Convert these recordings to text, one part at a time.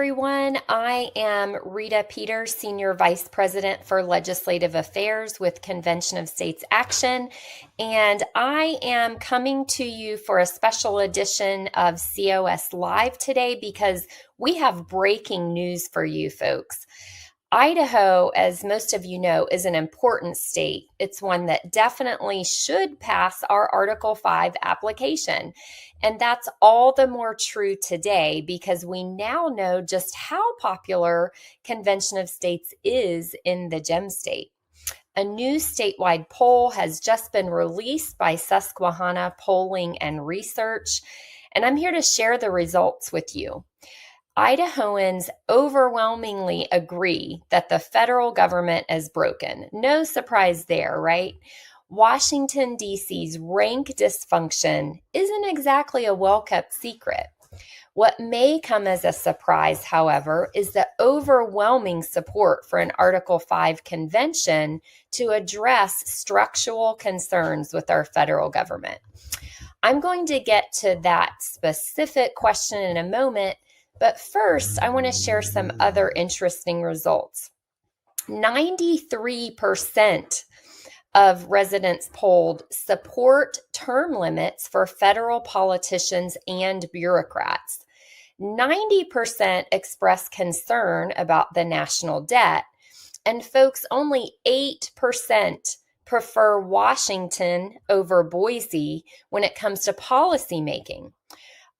everyone. I am Rita Peters, Senior Vice President for Legislative Affairs with Convention of States Action, and I am coming to you for a special edition of COS Live today because we have breaking news for you folks. Idaho, as most of you know, is an important state. It's one that definitely should pass our Article 5 application. And that's all the more true today because we now know just how popular Convention of States is in the Gem State. A new statewide poll has just been released by Susquehanna Polling and Research, and I'm here to share the results with you. Idahoans overwhelmingly agree that the federal government is broken. No surprise there, right? Washington, D.C.'s rank dysfunction isn't exactly a well-kept secret. What may come as a surprise, however, is the overwhelming support for an Article 5 convention to address structural concerns with our federal government. I'm going to get to that specific question in a moment, but first, I want to share some other interesting results. 93% of residents polled support term limits for federal politicians and bureaucrats. 90% express concern about the national debt, and folks, only 8% prefer Washington over Boise when it comes to policy making.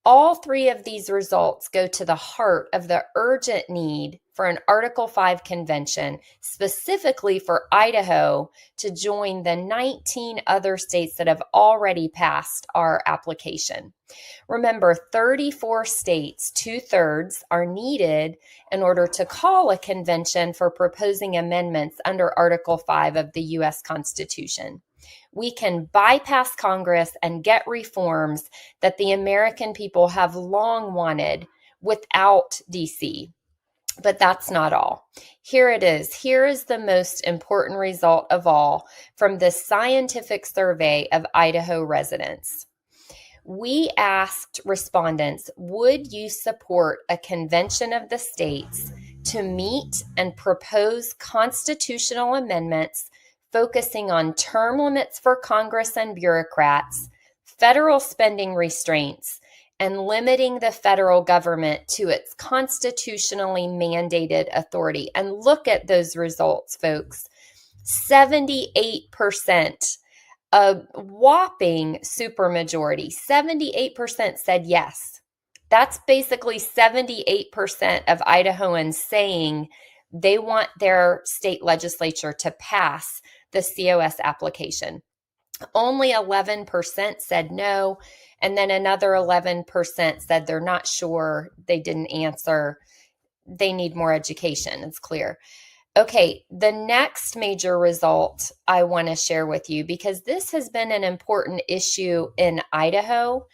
All three of these results go to the heart of the urgent need for an Article 5 convention, specifically for Idaho to join the 19 other states that have already passed our application. Remember, 34 states, 2/3, are needed in order to call a convention for proposing amendments under Article 5 of the U.S. Constitution. We can bypass Congress and get reforms that the American people have long wanted without DC. But that's not all. Here it is. Here is the most important result of all from this scientific survey of Idaho residents. We asked respondents, would you support a convention of the states to meet and propose constitutional amendments focusing on term limits for Congress and bureaucrats, federal spending restraints, and limiting the federal government to its constitutionally mandated authority? And look at those results, folks. 78%, a whopping supermajority, 78% said yes. That's basically 78% of Idahoans saying they want their state legislature to pass the COS application. Only 11% said no, and then another 11% said they're not sure, they didn't answer, they need more education, it's clear. Okay, the next major result I want to share with you, because this has been an important issue in Idaho.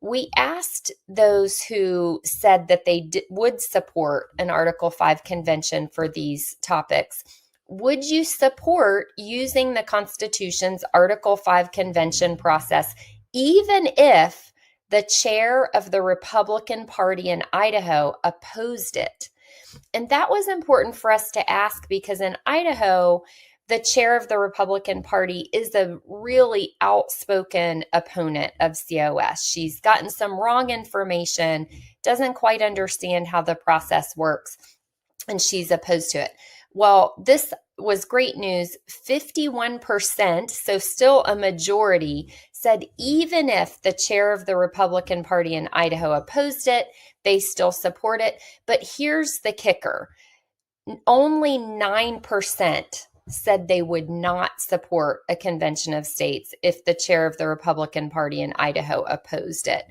We asked those who said that they would support an Article 5 convention for these topics. Would you support using the Constitution's Article 5 convention process, even if the chair of the Republican Party in Idaho opposed it? And that was important for us to ask because in Idaho, the chair of the Republican Party is a really outspoken opponent of COS. She's gotten some wrong information, doesn't quite understand how the process works, and she's opposed to it. Well, this was great news. 51%, so still a majority, said even if the chair of the Republican Party in Idaho opposed it, they still support it. But here's the kicker. Only 9% said they would not support a convention of states if the chair of the Republican Party in Idaho opposed it.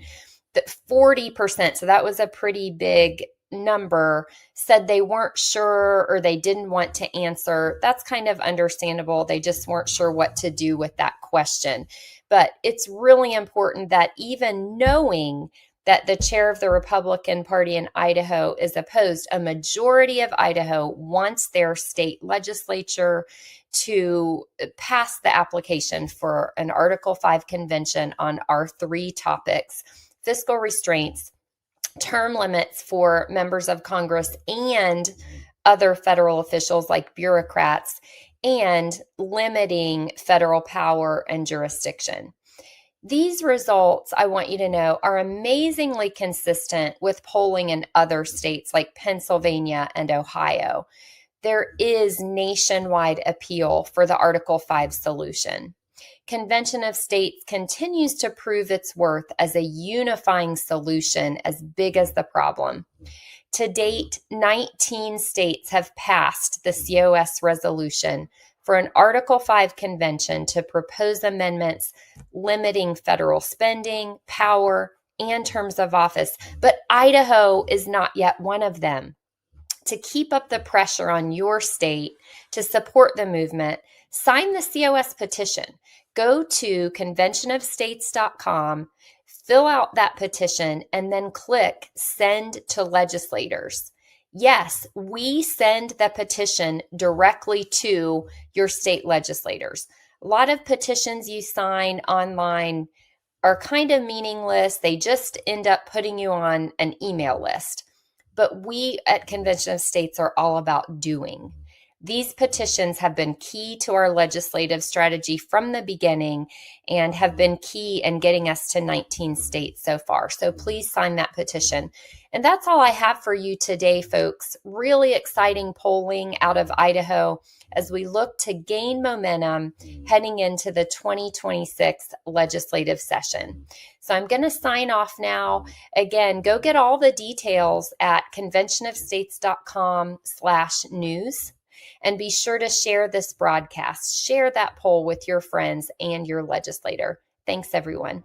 But 40%, so that was a pretty big number, said they weren't sure or they didn't want to answer. That's kind of understandable. They just weren't sure what to do with that question. But it's really important that even knowing that the chair of the Republican Party in Idaho is opposed, a majority of Idaho wants their state legislature to pass the application for an Article 5 convention on our three topics: fiscal restraints, term limits for members of Congress and other federal officials like bureaucrats, and limiting federal power and jurisdiction. These results, I want you to know, are amazingly consistent with polling in other states like Pennsylvania and Ohio. There is nationwide appeal for the Article 5 solution. Convention of States continues to prove its worth as a unifying solution as big as the problem. To date, 19 states have passed the COS resolution for an Article 5 convention to propose amendments limiting federal spending, power, and terms of office, but Idaho is not yet one of them. To keep up the pressure on your state to support the movement, sign the COS petition. Go to conventionofstates.com, fill out that petition, and then click Send to Legislators. Yes, we send the petition directly to your state legislators. A lot of petitions you sign online are kind of meaningless. They just end up putting you on an email list. But we at Convention of States are all about doing. These petitions have been key to our legislative strategy from the beginning and have been key in getting us to 19 states so far. So please sign that petition. And that's all I have for you today, folks. Really exciting polling out of Idaho as we look to gain momentum heading into the 2026 legislative session. So I'm going to sign off now. Again, go get all the details at conventionofstates.com/news. And be sure to share this broadcast. Share that poll with your friends and your legislator. Thanks, everyone.